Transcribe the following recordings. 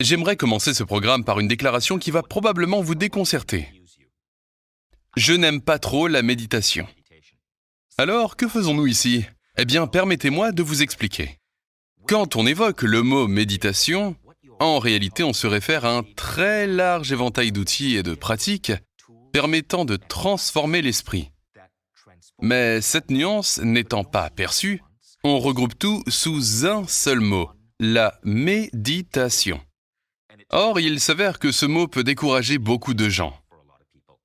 J'aimerais commencer ce programme par une déclaration qui va probablement vous déconcerter. Je n'aime pas trop la méditation. Alors, que faisons-nous ici? Eh bien, permettez-moi de vous expliquer. Quand on évoque le mot méditation, en réalité, on se réfère à un très large éventail d'outils et de pratiques permettant de transformer l'esprit. Mais cette nuance n'étant pas perçue, on regroupe tout sous un seul mot, la méditation. Or, il s'avère que ce mot peut décourager beaucoup de gens.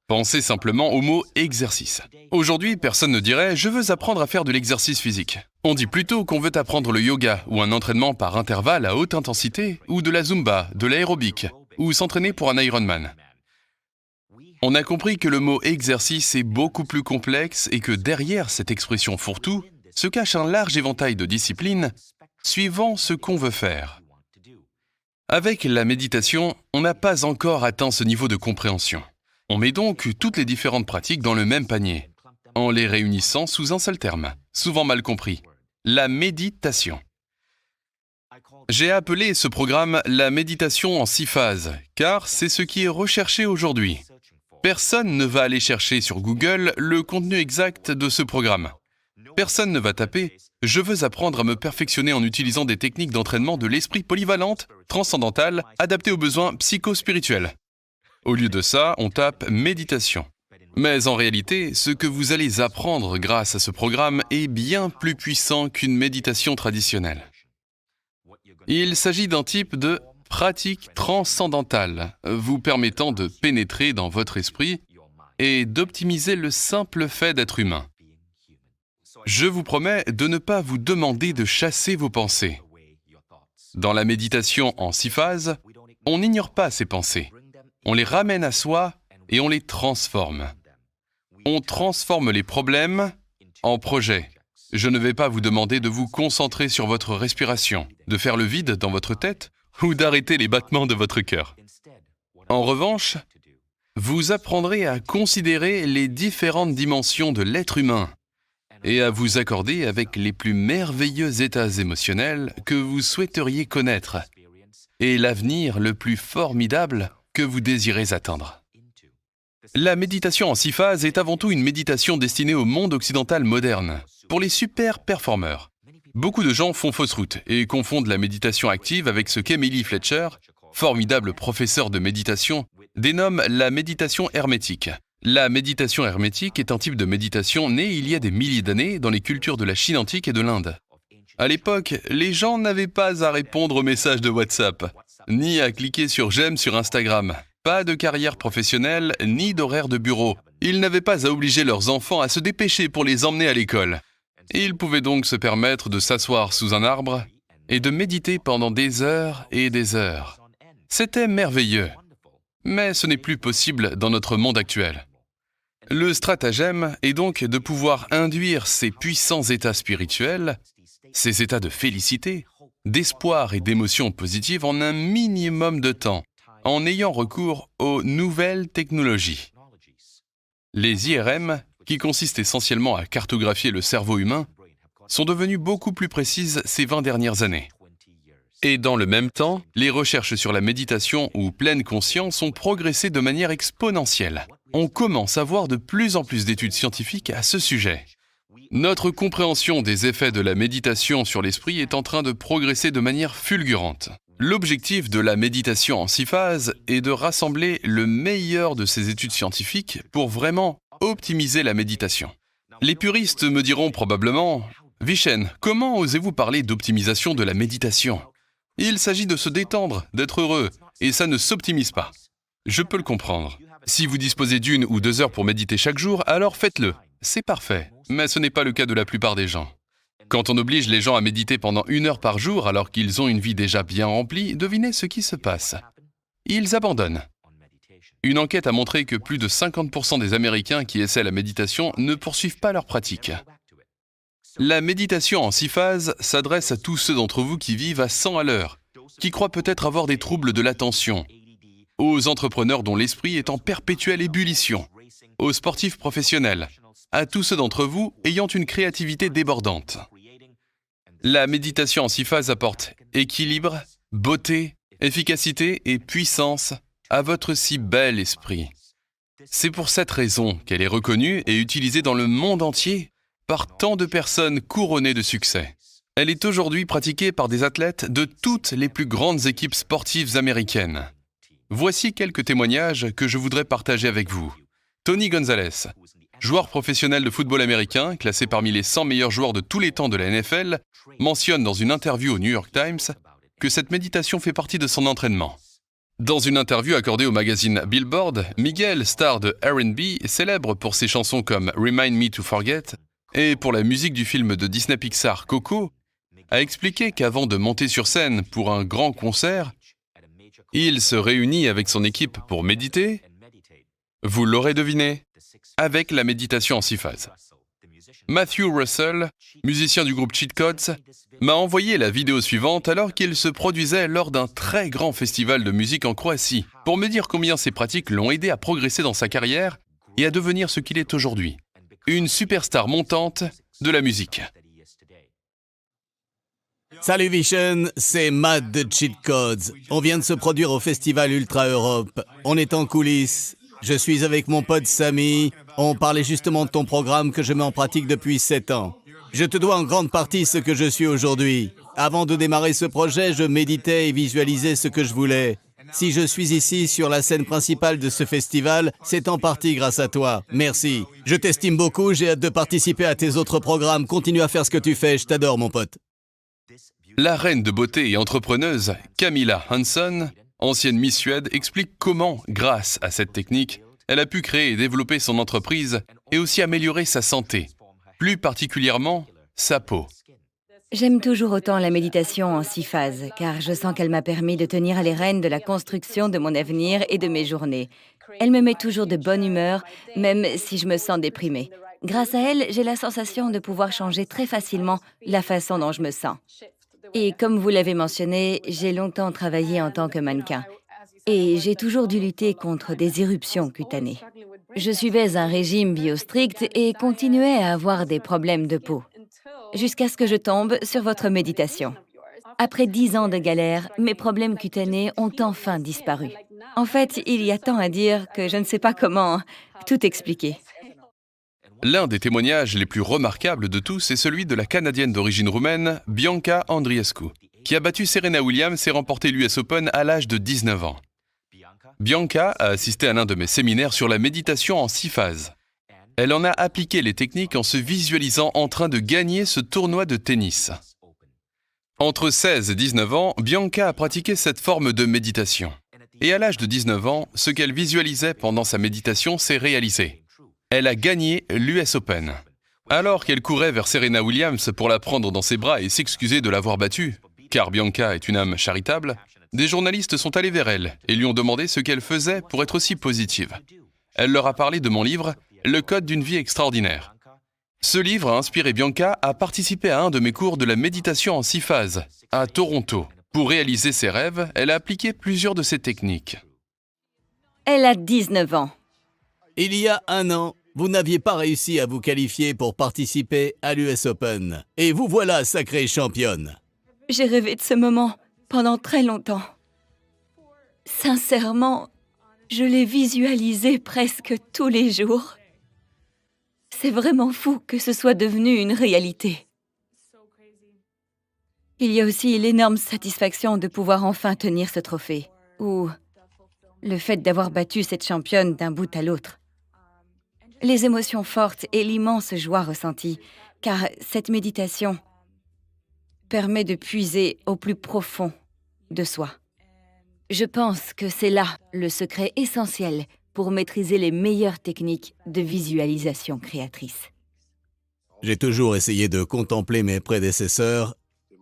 Pensez simplement au mot « exercice ». Aujourd'hui, personne ne dirait « je veux apprendre à faire de l'exercice physique ». On dit plutôt qu'on veut apprendre le yoga ou un entraînement par intervalle à haute intensité, ou de la zumba, de l'aérobic, ou s'entraîner pour un Ironman. On a compris que le mot « exercice » est beaucoup plus complexe et que derrière cette expression fourre-tout se cache un large éventail de disciplines suivant ce qu'on veut faire. Avec la méditation, on n'a pas encore atteint ce niveau de compréhension. On met donc toutes les différentes pratiques dans le même panier, en les réunissant sous un seul terme, souvent mal compris, la méditation. J'ai appelé ce programme la méditation en 6 phases, car c'est ce qui est recherché aujourd'hui. Personne ne va aller chercher sur Google le contenu exact de ce programme. Personne ne va taper « Je veux apprendre à me perfectionner en utilisant des techniques d'entraînement de l'esprit polyvalentes, transcendantales, adaptées aux besoins psycho-spirituels ». Au lieu de ça, on tape « méditation ». Mais en réalité, ce que vous allez apprendre grâce à ce programme est bien plus puissant qu'une méditation traditionnelle. Il s'agit d'un type de pratique transcendantale, vous permettant de pénétrer dans votre esprit et d'optimiser le simple fait d'être humain. Je vous promets de ne pas vous demander de chasser vos pensées. Dans la méditation en 6 phases, on n'ignore pas ces pensées. On les ramène à soi et on les transforme. On transforme les problèmes en projets. Je ne vais pas vous demander de vous concentrer sur votre respiration, de faire le vide dans votre tête ou d'arrêter les battements de votre cœur. En revanche, vous apprendrez à considérer les différentes dimensions de l'être humain et à vous accorder avec les plus merveilleux états émotionnels que vous souhaiteriez connaître et l'avenir le plus formidable que vous désirez atteindre. La méditation en 6 phases est avant tout une méditation destinée au monde occidental moderne, pour les super performeurs. Beaucoup de gens font fausse route et confondent la méditation active avec ce qu'Emily Fletcher, formidable professeur de méditation, dénomme la méditation hermétique. La méditation hermétique est un type de méditation né il y a des milliers d'années dans les cultures de la Chine antique et de l'Inde. À l'époque, les gens n'avaient pas à répondre aux messages de WhatsApp, ni à cliquer sur « j'aime » sur Instagram. Pas de carrière professionnelle, ni d'horaire de bureau. Ils n'avaient pas à obliger leurs enfants à se dépêcher pour les emmener à l'école. Ils pouvaient donc se permettre de s'asseoir sous un arbre et de méditer pendant des heures et des heures. C'était merveilleux. Mais ce n'est plus possible dans notre monde actuel. Le stratagème est donc de pouvoir induire ces puissants états spirituels, ces états de félicité, d'espoir et d'émotions positives en un minimum de temps, en ayant recours aux nouvelles technologies. Les IRM, qui consistent essentiellement à cartographier le cerveau humain, sont devenues beaucoup plus précises ces 20 dernières années. Et dans le même temps, les recherches sur la méditation ou pleine conscience ont progressé de manière exponentielle. On commence à voir de plus en plus d'études scientifiques à ce sujet. Notre compréhension des effets de la méditation sur l'esprit est en train de progresser de manière fulgurante. L'objectif de la méditation en 6 phases est de rassembler le meilleur de ces études scientifiques pour vraiment optimiser la méditation. Les puristes me diront probablement « Vishen, comment osez-vous parler d'optimisation de la méditation ? Il s'agit de se détendre, d'être heureux, et ça ne s'optimise pas. » Je peux le comprendre. Si vous disposez d'1 ou 2 heures pour méditer chaque jour, alors faites-le. C'est parfait, mais ce n'est pas le cas de la plupart des gens. Quand on oblige les gens à méditer pendant 1 heure par jour alors qu'ils ont une vie déjà bien remplie, devinez ce qui se passe. Ils abandonnent. Une enquête a montré que plus de 50% des Américains qui essaient la méditation ne poursuivent pas leur pratique. La méditation en 6 phases s'adresse à tous ceux d'entre vous qui vivent à 100 à l'heure, qui croient peut-être avoir des troubles de l'attention, aux entrepreneurs dont l'esprit est en perpétuelle ébullition, aux sportifs professionnels, à tous ceux d'entre vous ayant une créativité débordante. La méditation en 6 phases apporte équilibre, beauté, efficacité et puissance à votre si bel esprit. C'est pour cette raison qu'elle est reconnue et utilisée dans le monde entier par tant de personnes couronnées de succès. Elle est aujourd'hui pratiquée par des athlètes de toutes les plus grandes équipes sportives américaines. Voici quelques témoignages que je voudrais partager avec vous. Tony Gonzalez, joueur professionnel de football américain, classé parmi les 100 meilleurs joueurs de tous les temps de la NFL, mentionne dans une interview au New York Times que cette méditation fait partie de son entraînement. Dans une interview accordée au magazine Billboard, Miguel, star de R&B, célèbre pour ses chansons comme Remind Me to Forget et pour la musique du film de Disney Pixar Coco, a expliqué qu'avant de monter sur scène pour un grand concert, il se réunit avec son équipe pour méditer, vous l'aurez deviné, avec la méditation en 6 phases. Matthew Russell, musicien du groupe Cheat Codes, m'a envoyé la vidéo suivante alors qu'il se produisait lors d'un très grand festival de musique en Croatie, pour me dire combien ces pratiques l'ont aidé à progresser dans sa carrière et à devenir ce qu'il est aujourd'hui, une superstar montante de la musique. Salut Vision, c'est Matt de Cheat Codes. On vient de se produire au festival Ultra Europe. On est en coulisses. Je suis avec mon pote Samy. On parlait justement de ton programme que je mets en pratique depuis 7 ans. Je te dois en grande partie ce que je suis aujourd'hui. Avant de démarrer ce projet, je méditais et visualisais ce que je voulais. Si je suis ici sur la scène principale de ce festival, c'est en partie grâce à toi. Merci. Je t'estime beaucoup, j'ai hâte de participer à tes autres programmes. Continue à faire ce que tu fais, je t'adore mon pote. La reine de beauté et entrepreneuse, Camilla Hanson, ancienne Miss Suède, explique comment, grâce à cette technique, elle a pu créer et développer son entreprise et aussi améliorer sa santé, plus particulièrement sa peau. J'aime toujours autant la méditation en 6 phases, car je sens qu'elle m'a permis de tenir les rênes de la construction de mon avenir et de mes journées. Elle me met toujours de bonne humeur, même si je me sens déprimée. Grâce à elle, j'ai la sensation de pouvoir changer très facilement la façon dont je me sens. Et comme vous l'avez mentionné, j'ai longtemps travaillé en tant que mannequin. Et j'ai toujours dû lutter contre des éruptions cutanées. Je suivais un régime bio strict et continuais à avoir des problèmes de peau. Jusqu'à ce que je tombe sur votre méditation. Après 10 ans de galère, mes problèmes cutanés ont enfin disparu. En fait, il y a tant à dire que je ne sais pas comment tout expliquer. L'un des témoignages les plus remarquables de tous est celui de la Canadienne d'origine roumaine, Bianca Andriescu, qui a battu Serena Williams et remporté l'US Open à l'âge de 19 ans. Bianca a assisté à l'un de mes séminaires sur la méditation en 6 phases. Elle en a appliqué les techniques en se visualisant en train de gagner ce tournoi de tennis. Entre 16 et 19 ans, Bianca a pratiqué cette forme de méditation. Et à l'âge de 19 ans, ce qu'elle visualisait pendant sa méditation s'est réalisé. Elle a gagné l'US Open. Alors qu'elle courait vers Serena Williams pour la prendre dans ses bras et s'excuser de l'avoir battue, car Bianca est une âme charitable, des journalistes sont allés vers elle et lui ont demandé ce qu'elle faisait pour être aussi positive. Elle leur a parlé de mon livre « Le code d'une vie extraordinaire ». Ce livre a inspiré Bianca à participer à un de mes cours de la méditation en 6 phases, à Toronto. Pour réaliser ses rêves, elle a appliqué plusieurs de ces techniques. Elle a 19 ans. Il y a 1 an, vous n'aviez pas réussi à vous qualifier pour participer à l'US Open. Et vous voilà sacrée championne. J'ai rêvé de ce moment pendant très longtemps. Sincèrement, je l'ai visualisé presque tous les jours. C'est vraiment fou que ce soit devenu une réalité. Il y a aussi l'énorme satisfaction de pouvoir enfin tenir ce trophée, ou le fait d'avoir battu cette championne d'un bout à l'autre. Les émotions fortes et l'immense joie ressentie, car cette méditation permet de puiser au plus profond de soi. Je pense que c'est là le secret essentiel pour maîtriser les meilleures techniques de visualisation créatrice. J'ai toujours essayé de contempler mes prédécesseurs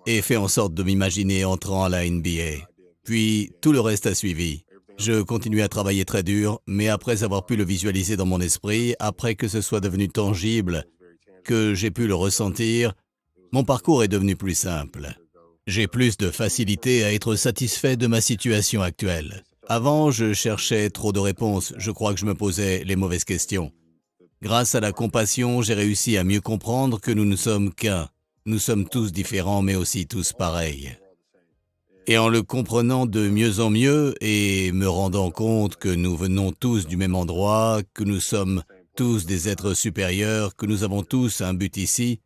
et fait en sorte de m'imaginer entrant à la NBA. Puis tout le reste a suivi. Je continuais à travailler très dur, mais après avoir pu le visualiser dans mon esprit, après que ce soit devenu tangible, que j'ai pu le ressentir, mon parcours est devenu plus simple. J'ai plus de facilité à être satisfait de ma situation actuelle. Avant, je cherchais trop de réponses, je crois que je me posais les mauvaises questions. Grâce à la compassion, j'ai réussi à mieux comprendre que nous ne sommes qu'un. Nous sommes tous différents, mais aussi tous pareils. Et en le comprenant de mieux en mieux et me rendant compte que nous venons tous du même endroit, que nous sommes tous des êtres supérieurs, que nous avons tous un but ici,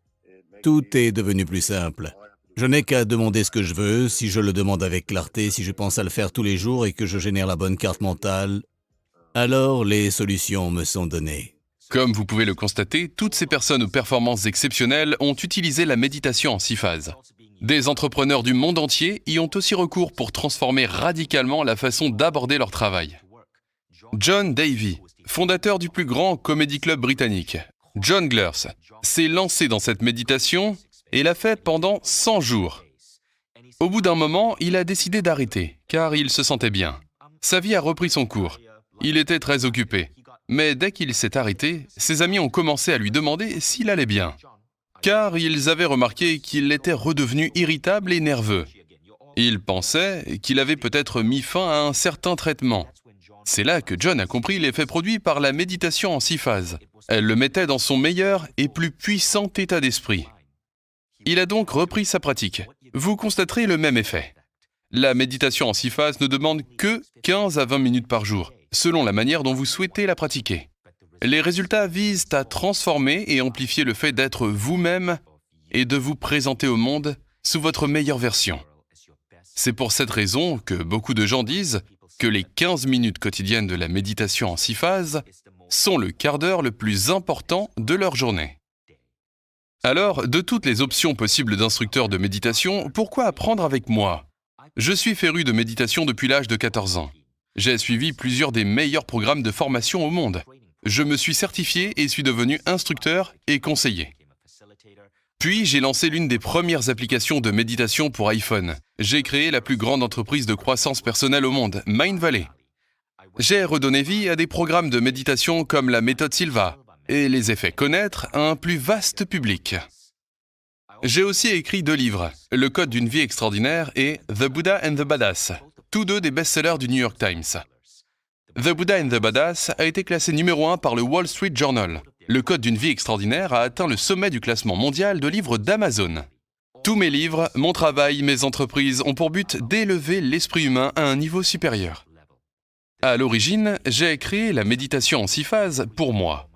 tout est devenu plus simple. Je n'ai qu'à demander ce que je veux, si je le demande avec clarté, si je pense à le faire tous les jours et que je génère la bonne carte mentale, alors les solutions me sont données. Comme vous pouvez le constater, toutes ces personnes aux performances exceptionnelles ont utilisé la méditation en 6 phases. Des entrepreneurs du monde entier y ont aussi recours pour transformer radicalement la façon d'aborder leur travail. John Davey, fondateur du plus grand comedy club britannique, Jongleurs, s'est lancé dans cette méditation et l'a fait pendant 100 jours. Au bout d'un moment, il a décidé d'arrêter, car il se sentait bien. Sa vie a repris son cours. Il était très occupé. Mais dès qu'il s'est arrêté, ses amis ont commencé à lui demander s'il allait bien. Car ils avaient remarqué qu'il était redevenu irritable et nerveux. Ils pensaient qu'il avait peut-être mis fin à un certain traitement. C'est là que John a compris l'effet produit par la méditation en 6 phases. Elle le mettait dans son meilleur et plus puissant état d'esprit. Il a donc repris sa pratique. Vous constaterez le même effet. La méditation en 6 phases ne demande que 15 à 20 minutes par jour, selon la manière dont vous souhaitez la pratiquer. Les résultats visent à transformer et amplifier le fait d'être vous-même et de vous présenter au monde sous votre meilleure version. C'est pour cette raison que beaucoup de gens disent que les 15 minutes quotidiennes de la méditation en 6 phases sont le quart d'heure le plus important de leur journée. Alors, de toutes les options possibles d'instructeurs de méditation, pourquoi apprendre avec moi ? Je suis féru de méditation depuis l'âge de 14 ans. J'ai suivi plusieurs des meilleurs programmes de formation au monde. Je me suis certifié et suis devenu instructeur et conseiller. Puis, j'ai lancé l'une des premières applications de méditation pour iPhone. J'ai créé la plus grande entreprise de croissance personnelle au monde, Mindvalley. J'ai redonné vie à des programmes de méditation comme la méthode Silva et les ai fait connaître à un plus vaste public. J'ai aussi écrit 2 livres, Le Code d'une vie extraordinaire et The Buddha and the Badass, tous 2 des best-sellers du New York Times. The Buddha and the Badass a été classé numéro 1 par le Wall Street Journal. Le Code d'une vie extraordinaire a atteint le sommet du classement mondial de livres d'Amazon. Tous mes livres, mon travail, mes entreprises ont pour but d'élever l'esprit humain à un niveau supérieur. À l'origine, j'ai créé la méditation en 6 phases pour moi.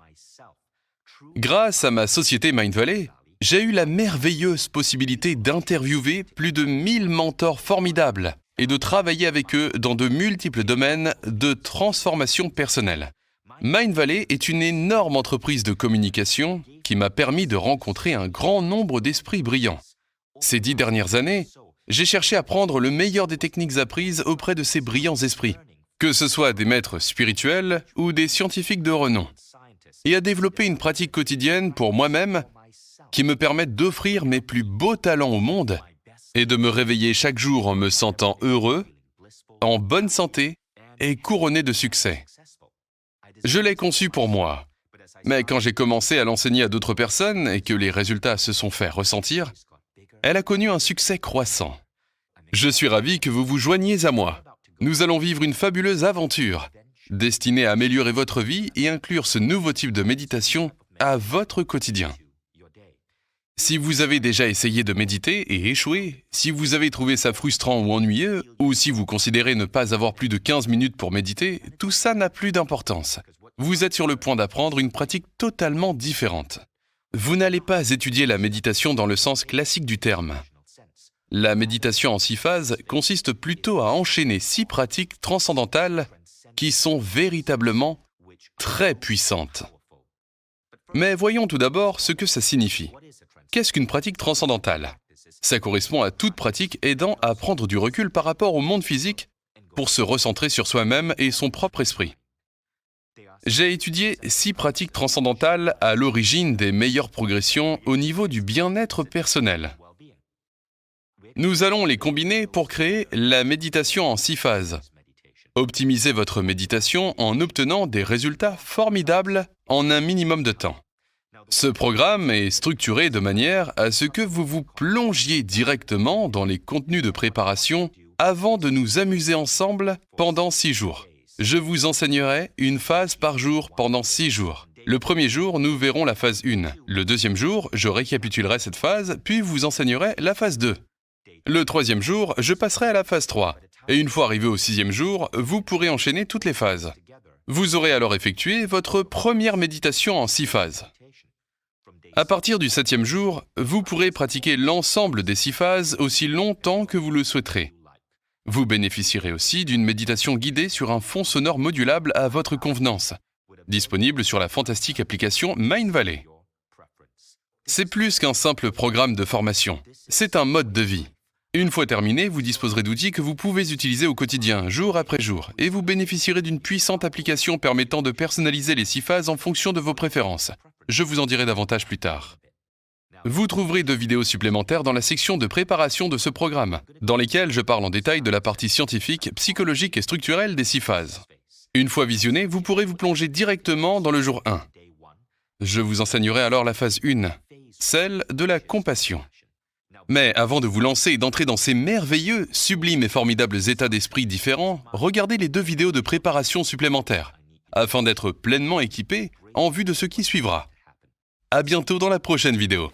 Grâce à ma société Mindvalley, j'ai eu la merveilleuse possibilité d'interviewer plus de 1000 mentors formidables et de travailler avec eux dans de multiples domaines de transformation personnelle. Mindvalley est une énorme entreprise de communication qui m'a permis de rencontrer un grand nombre d'esprits brillants. Ces 10 dernières années, j'ai cherché à prendre le meilleur des techniques apprises auprès de ces brillants esprits, que ce soit des maîtres spirituels ou des scientifiques de renom, et à développer une pratique quotidienne pour moi-même qui me permette d'offrir mes plus beaux talents au monde et de me réveiller chaque jour en me sentant heureux, en bonne santé et couronné de succès. Je l'ai conçu pour moi, mais quand j'ai commencé à l'enseigner à d'autres personnes et que les résultats se sont fait ressentir, elle a connu un succès croissant. Je suis ravi que vous vous joigniez à moi. Nous allons vivre une fabuleuse aventure, destinée à améliorer votre vie et inclure ce nouveau type de méditation à votre quotidien. Si vous avez déjà essayé de méditer et échoué, si vous avez trouvé ça frustrant ou ennuyeux, ou si vous considérez ne pas avoir plus de 15 minutes pour méditer, tout ça n'a plus d'importance. Vous êtes sur le point d'apprendre une pratique totalement différente. Vous n'allez pas étudier la méditation dans le sens classique du terme. La méditation en 6 phases consiste plutôt à enchaîner 6 pratiques transcendantales qui sont véritablement très puissantes. Mais voyons tout d'abord ce que ça signifie. Qu'est-ce qu'une pratique transcendantale ? Ça correspond à toute pratique aidant à prendre du recul par rapport au monde physique pour se recentrer sur soi-même et son propre esprit. J'ai étudié 6 pratiques transcendantales à l'origine des meilleures progressions au niveau du bien-être personnel. Nous allons les combiner pour créer la méditation en 6 phases. Optimisez votre méditation en obtenant des résultats formidables en un minimum de temps. Ce programme est structuré de manière à ce que vous vous plongiez directement dans les contenus de préparation avant de nous amuser ensemble pendant 6 jours. Je vous enseignerai une phase par jour pendant 6 jours. Le premier jour, nous verrons la phase 1. Le deuxième jour, je récapitulerai cette phase, puis vous enseignerai la phase 2. Le 3e jour, je passerai à la phase 3. Et une fois arrivé au 6e jour, vous pourrez enchaîner toutes les phases. Vous aurez alors effectué votre première méditation en 6 phases. À partir du 7e jour, vous pourrez pratiquer l'ensemble des 6 phases aussi longtemps que vous le souhaiterez. Vous bénéficierez aussi d'une méditation guidée sur un fond sonore modulable à votre convenance, disponible sur la fantastique application Mindvalley. C'est plus qu'un simple programme de formation, c'est un mode de vie. Une fois terminé, vous disposerez d'outils que vous pouvez utiliser au quotidien, jour après jour, et vous bénéficierez d'une puissante application permettant de personnaliser les 6 phases en fonction de vos préférences. Je vous en dirai davantage plus tard. Vous trouverez 2 vidéos supplémentaires dans la section de préparation de ce programme, dans lesquelles je parle en détail de la partie scientifique, psychologique et structurelle des 6 phases. Une fois visionné, vous pourrez vous plonger directement dans le jour 1. Je vous enseignerai alors la phase 1, celle de la compassion. Mais avant de vous lancer et d'entrer dans ces merveilleux, sublimes et formidables états d'esprit différents, regardez les 2 vidéos de préparation supplémentaires, afin d'être pleinement équipé en vue de ce qui suivra. À bientôt dans la prochaine vidéo.